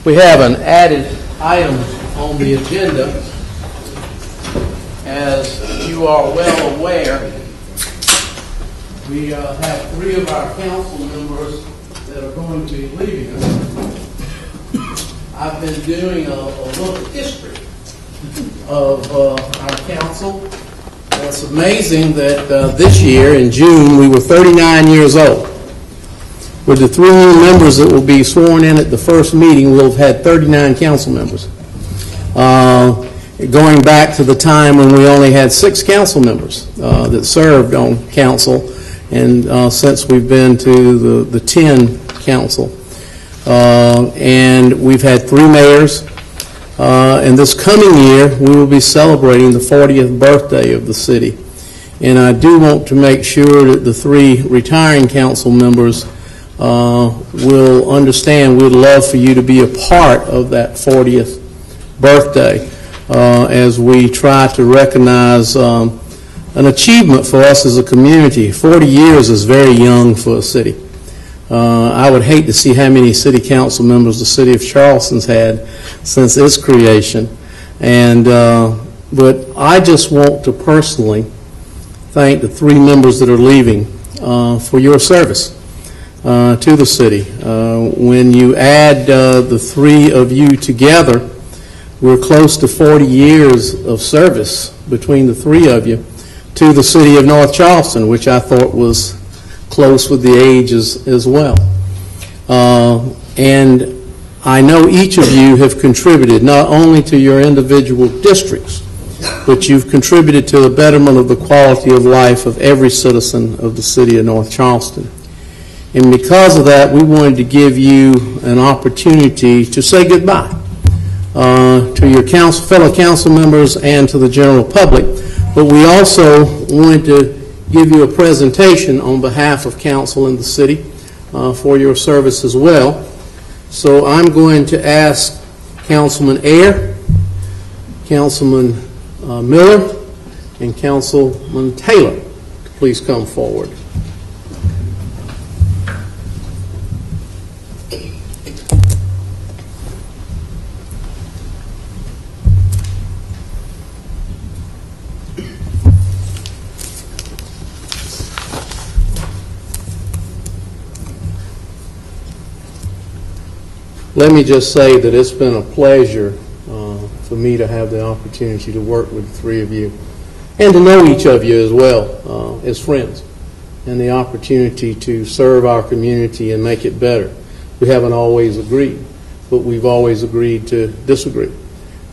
We have an added item on the agenda. As you are well aware, we have 3 of our council members that are going to be leaving us. I've been doing a little history of our council. It's amazing that this year in June we were 39 years old. With the 3 new members that will be sworn in at the first meeting, we'll have had 39 council members. Going back to the time when we only had 6 council members that served on council, and since we've been to the 10 council. And we've had 3 mayors. And this coming year, we will be celebrating the 40th birthday of the city. And I do want to make sure that the 3 retiring council members will understand we'd love for you to be a part of that 40th birthday as we try to recognize an achievement for us as a community. 40 years is very young for a city. I would hate to see how many city council members the city of Charleston's had since its creation. And but I just want to personally thank the 3 members that are leaving for your service to the city. When you add the 3 of you together, we're close to 40 years of service between the 3 of you to the city of North Charleston, which I thought was close with the age as well. And I know each of you have contributed not only to your individual districts, but you've contributed to the betterment of the quality of life of every citizen of the city of North Charleston. And because of that, we wanted to give you an opportunity to say goodbye to your fellow council members and to the general public. But we also wanted to give you a presentation on behalf of council in the city for your service as well. So I'm going to ask Councilman Ayer, Councilman Miller, and Councilman Taylor to please come forward. Let me just say that it's been a pleasure for me to have the opportunity to work with the 3 of you and to know each of you as well as friends, and the opportunity to serve our community and make it better. We haven't always agreed, but we've always agreed to disagree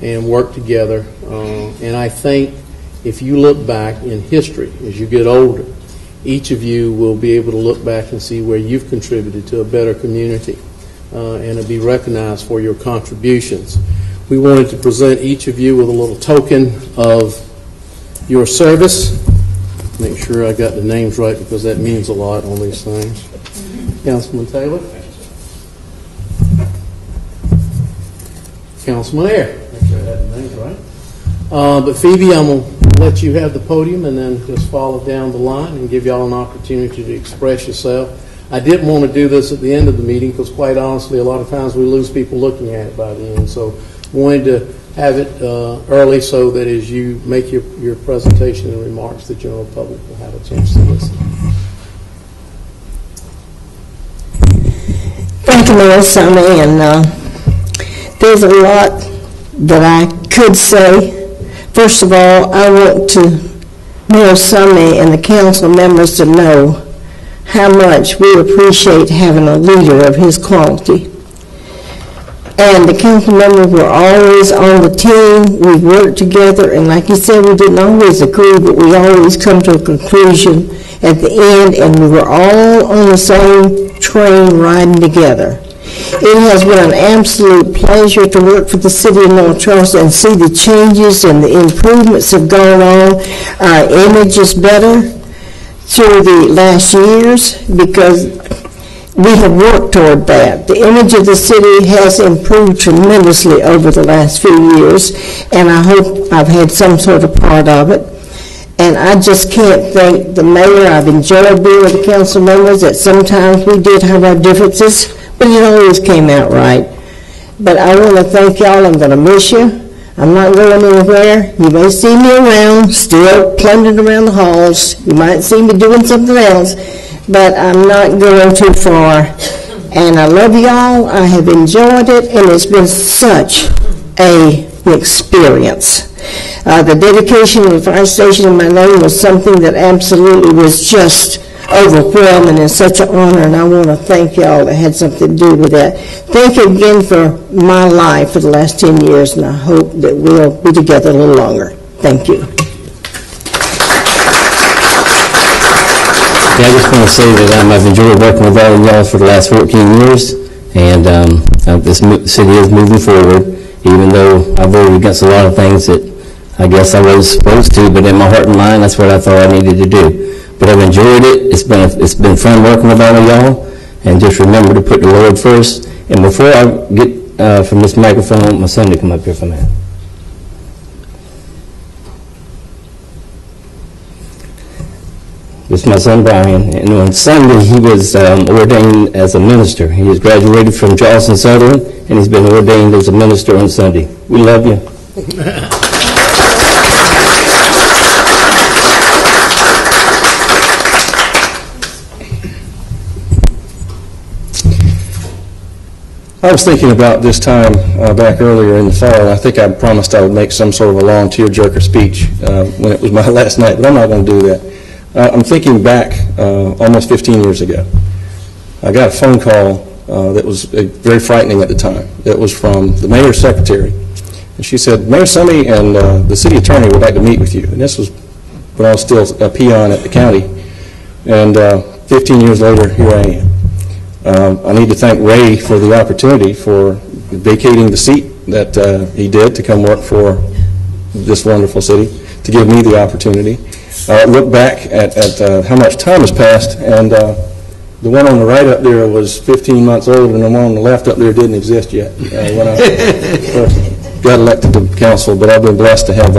and work together. And I think if you look back in history as you get older, each of you will be able to look back and see where you've contributed to a better community. And to be recognized for your contributions. We wanted to present each of you with a little token of your service. Make sure I got the names right because that means a lot on these things. Councilman Taylor. Councilman Ayer. Make sure I had the names right. But Phoebe, I'm going to let you have the podium and then just follow down the line and give y'all an opportunity to express yourself. I didn't want to do this at the end of the meeting because, quite honestly, a lot of times we lose people looking at it by the end. So wanted to have it early so that as you make your presentation and remarks, the general public will have a chance to listen. Thank you, Mayor Summey. And there's a lot that I could say. First of all, I want to Mayor Summey and the council members to know how much we appreciate having a leader of his quality. And the council members were always on the team. We worked together, and like you said, we didn't always agree, but we always come to a conclusion at the end, and we were all on the same train riding together. It has been an absolute pleasure to work for the city of North Charleston and see the changes and the improvements have gone on. Our image is better through the last years because we have worked toward that. The image of the city has improved tremendously over the last few years, and I hope I've had some sort of part of it. And I just can't thank the mayor. I've enjoyed being with the council members. That sometimes we did have our differences, but it always came out right. But I want to thank y'all. I'm going to miss you. I'm not going anywhere. You may see me around, still plundering around the halls. You might see me doing something else, but I'm not going too far. And I love y'all. I have enjoyed it, and it's been such an experience. The dedication of the fire station in my name was something that absolutely was just overwhelming and such an honor, and I want to thank y'all that had something to do with that. Thank you again for my life for the last 10 years, and I hope that we'll be together a little longer. Thank you. Yeah, I just want to say that I've enjoyed working with all of y'all for the last 14 years, and this city is moving forward, even though I voted against a lot of things that I guess I was supposed to, but in my heart and mind, that's what I thought I needed to do. But I've enjoyed it. It's been fun working with all of y'all, and just remember to put the Lord first. And before I get from this microphone, I want my son to come up here for a minute. This is my son Brian, and on Sunday he was ordained as a minister. He has graduated from Charleston Southern, and he's been ordained as a minister on Sunday. We love you. I was thinking about this time back earlier in the fall. I think I promised I would make some sort of a long tearjerker speech when it was my last night, but I'm not going to do that. I'm thinking back almost 15 years ago. I got a phone call that was very frightening at the time. It was from the mayor's secretary. And she said, Mayor Summey and the city attorney would like to meet with you. And this was when I was still a peon at the county. And 15 years later, here I am. I need to thank Ray for the opportunity for vacating the seat that he did to come work for this wonderful city, to give me the opportunity. Look back at how much time has passed, and the one on the right up there was 15 months old, and the one on the left up there didn't exist yet when I first got elected to council. But I've been blessed to have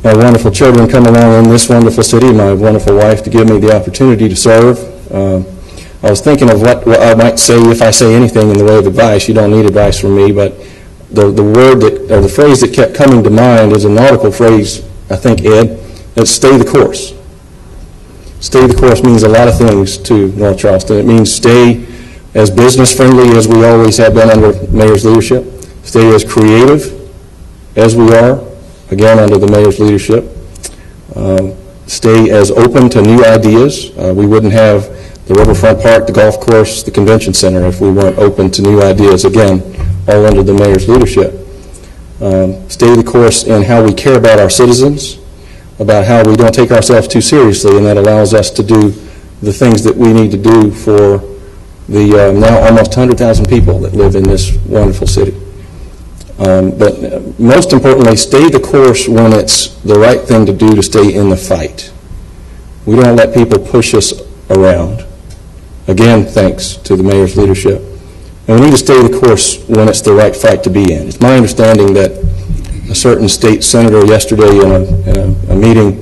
my wonderful children come along in this wonderful city, my wonderful wife, to give me the opportunity to serve. I was thinking of what I might say if I say anything in the way of advice. You don't need advice from me, but the word that, or the phrase that kept coming to mind is a nautical phrase, I think, Ed. It's stay the course. Stay the course means a lot of things to North Charleston. It means stay as business friendly as we always have been under Mayor's leadership. Stay as creative as we are, again, under the Mayor's leadership. Stay as open to new ideas. We wouldn't have the Riverfront Park, the golf course, the convention center if we weren't open to new ideas, again, all under the Mayor's leadership. Stay the course in how we care about our citizens, about how we don't take ourselves too seriously, and that allows us to do the things that we need to do for the now almost 100,000 people that live in this wonderful city. But most importantly, stay the course when it's the right thing to do to stay in the fight. We don't let people push us around. Again, thanks to the Mayor's leadership. And we need to stay the course when it's the right fight to be in. It's my understanding that a certain state senator yesterday in a meeting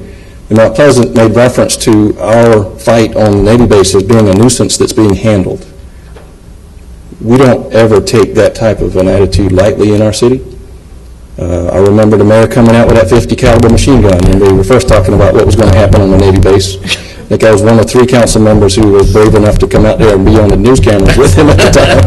in Mount Pleasant made reference to our fight on the Navy base as being a nuisance that's being handled. We don't ever take that type of an attitude lightly in our city. I remember the mayor coming out with that .50 caliber machine gun, and they were first talking about what was going to happen on the Navy base. I think I was one of 3 council members who was brave enough to come out there and be on the news cameras with him at the time.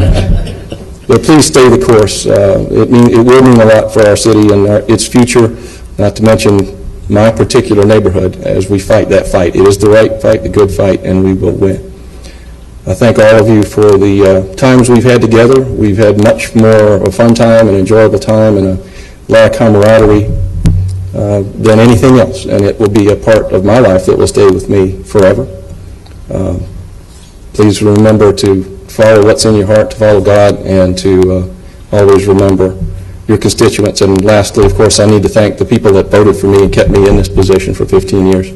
But please stay the course. It will mean a lot for our city and its future, not to mention my particular neighborhood as we fight that fight. It is the right fight, the good fight, and we will win. I thank all of you for the times we've had together. We've had much more of a fun time, an enjoyable time, and a lot of camaraderie than anything else, and it will be a part of my life that will stay with me forever. Please remember to follow what's in your heart, to follow God, and to always remember your constituents. And lastly, of course, I need to thank the people that voted for me and kept me in this position for 15 years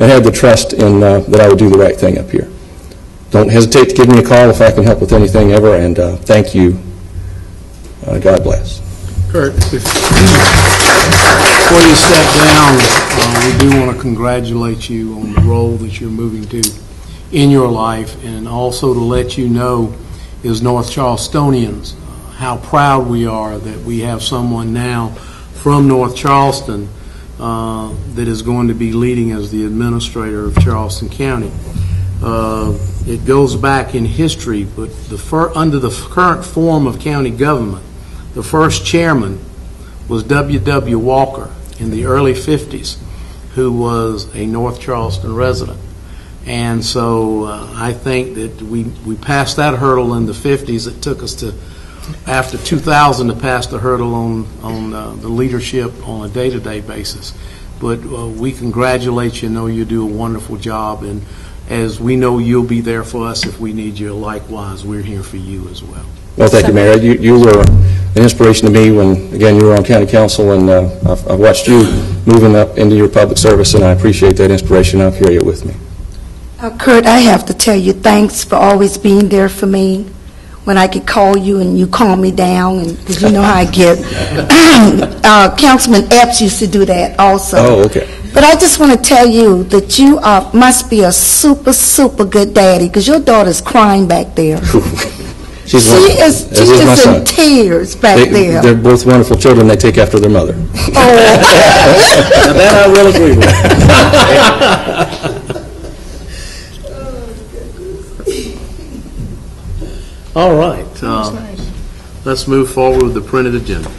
and had the trust in that I would do the right thing up here. Don't hesitate to give me a call if I can help with anything ever, and thank you. God bless. Kurt, before you step down, we do want to congratulate you on the role that you're moving to in your life, and also to let you know, as North Charlestonians, how proud we are that we have someone now from North Charleston that is going to be leading as the administrator of Charleston County. It goes back in history, but under the current form of county government, the first chairman was W.W. Walker in the early 50s, who was a North Charleston resident. And so I think that we passed that hurdle in the 50s. It took us to, after 2000, to pass the hurdle on the leadership on a day-to-day basis. But we congratulate you. Know you do a wonderful job, and as we know you'll be there for us if we need you. Likewise, we're here for you as well. Well, thank you, Mayor. You were an inspiration to me when, again, you were on county council, and I've watched you moving up into your public service, and I appreciate that inspiration. I'll carry it with me. Kurt, I have to tell you thanks for always being there for me when I could call you and you calm me down, because you know how I get. Councilman Epps used to do that also. Oh, okay. But I just want to tell you that you must be a super, super good daddy, because your daughter's crying back there. She is in tears back there. They're both wonderful children. They take after their mother. Oh. Now that I will agree with. All right. Let's move forward with the printed agenda.